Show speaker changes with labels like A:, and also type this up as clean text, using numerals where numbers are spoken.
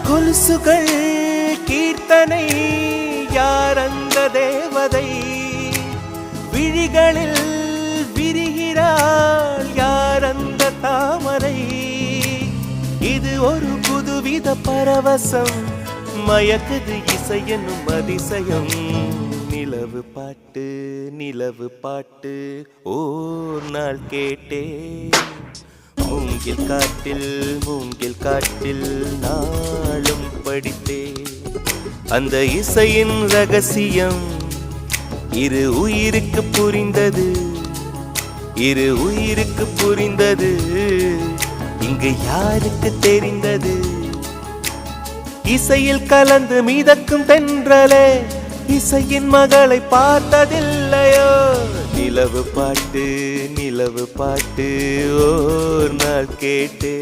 A: கொலுசுகள் கீர்த்தனை யார் அந்த தேவதை விழிகளில் விரிகிறாள் யார் அந்த தாமரை இது ஒரு புதுவித பரவசம் மயக்குது இசை என்னும் அதிசயம் நிலவு பாட்டு ஓர் நாள் கேட்டே மூங்கில் காட்டில் நாளும் படித்தே அந்த இசையின் ரகசியம் இரு உயிருக்கு புரிந்தது இங்கு யாருக்கு தெரிந்தது இசையில் கலந்து மிதக்கும் தென்றலே இசையின் மகளை பார்த்ததில்லையோ நிலவு பாட்டு ஓர் நாள் கேட்டே